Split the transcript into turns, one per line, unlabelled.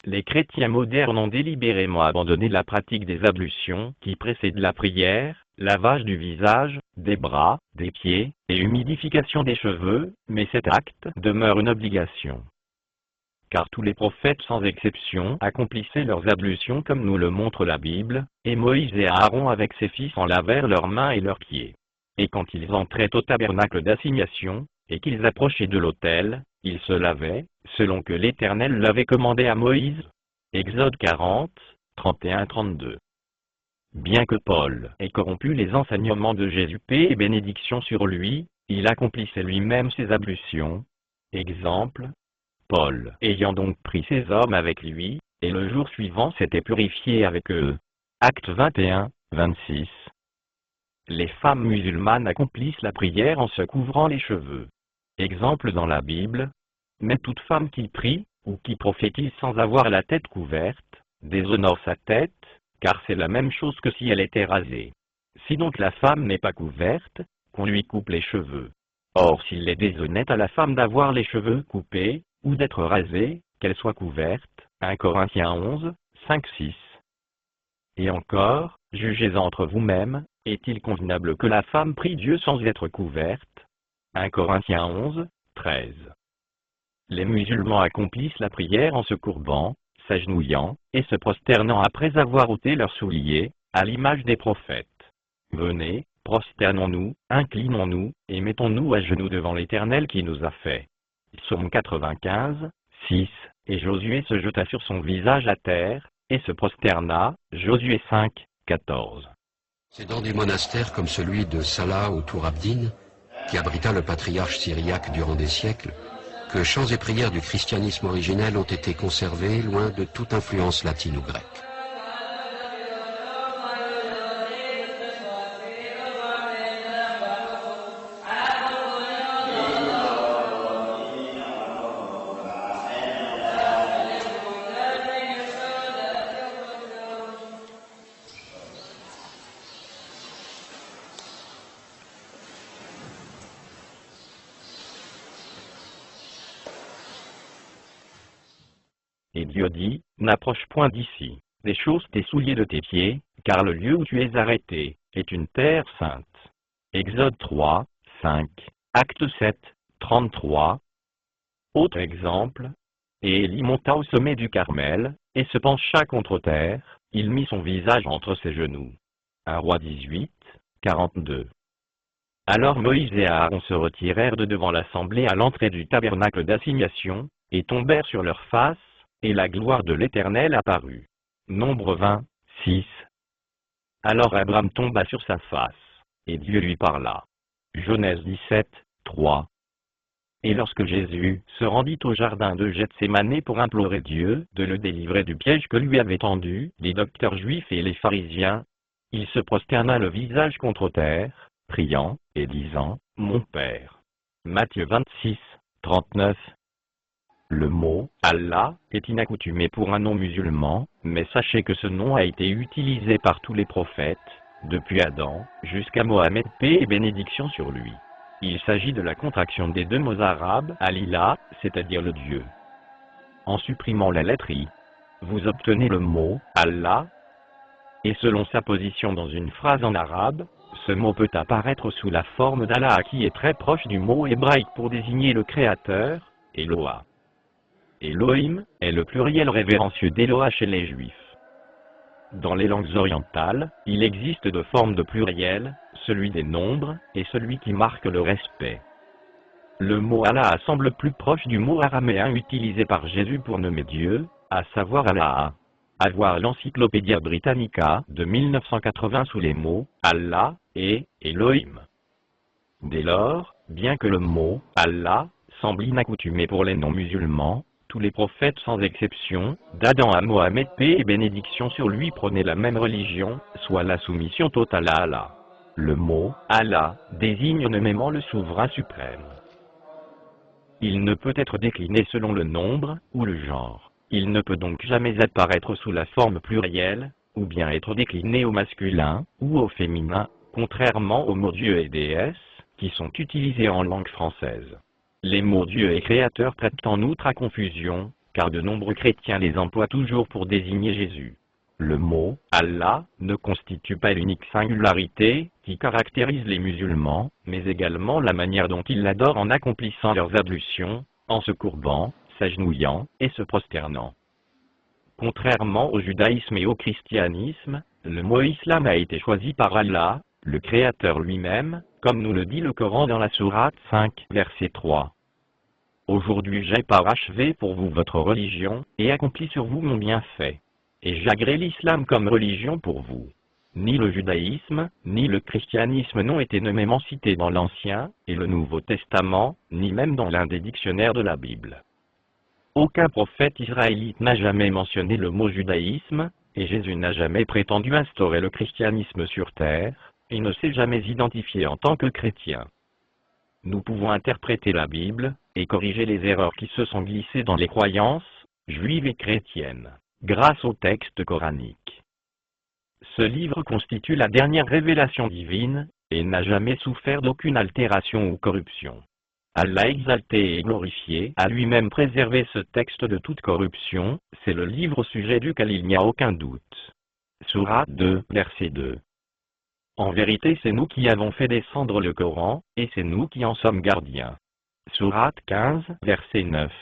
les chrétiens modernes ont délibérément abandonné la pratique des ablutions qui précèdent la prière, lavage du visage, des bras, des pieds, et humidification des cheveux, mais cet acte demeure une obligation. Car tous les prophètes sans exception accomplissaient leurs ablutions comme nous le montre la Bible, et Moïse et Aaron avec ses fils en lavèrent leurs mains et leurs pieds. Et quand ils entraient au tabernacle d'assignation, et qu'ils approchaient de l'autel, ils se lavaient, selon que l'Éternel l'avait commandé à Moïse. Exode 40, 31-32. Bien que Paul ait corrompu les enseignements de Jésus, paix et bénédiction sur lui, il accomplissait lui-même ses ablutions. Exemple, Paul ayant donc pris ces hommes avec lui, et le jour suivant s'était purifié avec eux. Actes 21, 26. Les femmes musulmanes accomplissent la prière en se couvrant les cheveux. Exemple dans la Bible, mais toute femme qui prie, ou qui prophétise sans avoir la tête couverte, déshonore sa tête, car c'est la même chose que si elle était rasée. Si donc la femme n'est pas couverte, qu'on lui coupe les cheveux. Or s'il est déshonnête à la femme d'avoir les cheveux coupés, ou d'être rasée, qu'elle soit couverte, 1 Corinthiens 11, 5-6. Et encore, jugez entre vous-mêmes, est-il convenable que la femme prie Dieu sans être couverte? 1 Corinthiens 11, 13. Les musulmans accomplissent la prière en se courbant, s'agenouillant, et se prosternant après avoir ôté leurs souliers, à l'image des prophètes. Venez, prosternons-nous, inclinons-nous, et mettons-nous à genoux devant l'Éternel qui nous a fait. Psaume 95, 6, et Josué se jeta sur son visage à terre, et se prosterna, Josué 5, 14.
C'est dans des monastères comme celui de Salah ou Tour Abdin, qui abrita le patriarche syriaque durant des siècles, que chants et prières du christianisme originel ont été conservés loin de toute influence latine ou grecque.
Et Dieu dit, n'approche point d'ici, déchausse tes souliers de tes pieds, car le lieu où tu es arrêté est une terre sainte. Exode 3, 5, Acte 7, 33. Autre exemple, et Élie monta au sommet du Carmel, et se pencha contre terre, il mit son visage entre ses genoux. 1 Roi 18, 42. Alors Moïse et Aaron se retirèrent de devant l'assemblée à l'entrée du tabernacle d'assignation, et tombèrent sur leurs faces, et la gloire de l'Éternel apparut. Nombre 20, 6. Alors Abraham tomba sur sa face, et Dieu lui parla. Genèse 17, 3. Et lorsque Jésus se rendit au jardin de Gethsémané pour implorer Dieu de le délivrer du piège que lui avaient tendu les docteurs juifs et les pharisiens, il se prosterna le visage contre terre, priant, et disant, « Mon Père. » Matthieu 26, 39. Le mot « Allah » est inaccoutumé pour un nom musulman, mais sachez que ce nom a été utilisé par tous les prophètes, depuis Adam jusqu'à Mohammed, paix et bénédiction sur lui. Il s'agit de la contraction des deux mots arabes « al-ilah », c'est-à-dire le Dieu. En supprimant la lettre I, vous obtenez le mot « Allah », et selon sa position dans une phrase en arabe, ce mot peut apparaître sous la forme d'Allah qui est très proche du mot hébraïque pour désigner le Créateur, Eloah. Elohim est le pluriel révérencieux d'Eloah chez les Juifs. Dans les langues orientales, il existe deux formes de pluriel, celui des nombres et celui qui marque le respect. Le mot Allah semble plus proche du mot araméen utilisé par Jésus pour nommer Dieu, à savoir Allah. À voir l'Encyclopædia Britannica de 1980 sous les mots Allah et Elohim. Dès lors, bien que le mot Allah semble inaccoutumé pour les non-musulmans, tous les prophètes sans exception, d'Adam à Mohammed, paix et bénédiction sur lui, prônaient la même religion, soit la soumission totale à Allah. Le mot Allah désigne nommément le souverain suprême. Il ne peut être décliné selon le nombre ou le genre. Il ne peut donc jamais apparaître sous la forme plurielle, ou bien être décliné au masculin ou au féminin, contrairement aux mots Dieu et déesse, qui sont utilisés en langue française. Les mots Dieu et Créateur prêtent en outre à confusion, car de nombreux chrétiens les emploient toujours pour désigner Jésus. Le mot « Allah » ne constitue pas l'unique singularité qui caractérise les musulmans, mais également la manière dont ils l'adorent en accomplissant leurs ablutions, en se courbant, s'agenouillant et se prosternant. Contrairement au judaïsme et au christianisme, le mot islam a été choisi par Allah, le Créateur lui-même, comme nous le dit le Coran dans la sourate 5, verset 3. Aujourd'hui j'ai parachevé pour vous votre religion, et accompli sur vous mon bienfait. Et j'agrée l'islam comme religion pour vous. Ni le judaïsme, ni le christianisme n'ont été nommément cités dans l'Ancien et le Nouveau Testament, ni même dans l'un des dictionnaires de la Bible. Aucun prophète israélite n'a jamais mentionné le mot judaïsme, et Jésus n'a jamais prétendu instaurer le christianisme sur terre, et ne s'est jamais identifié en tant que chrétien. Nous pouvons interpréter la Bible, et corriger les erreurs qui se sont glissées dans les croyances, juives et chrétiennes, grâce au texte coranique. Ce livre constitue la dernière révélation divine, et n'a jamais souffert d'aucune altération ou corruption. Allah exalté et glorifié a lui-même préservé ce texte de toute corruption, c'est le livre au sujet duquel il n'y a aucun doute. Sourate 2, verset 2. En vérité c'est nous qui avons fait descendre le Coran, et c'est nous qui en sommes gardiens. Sourate 15, verset 9.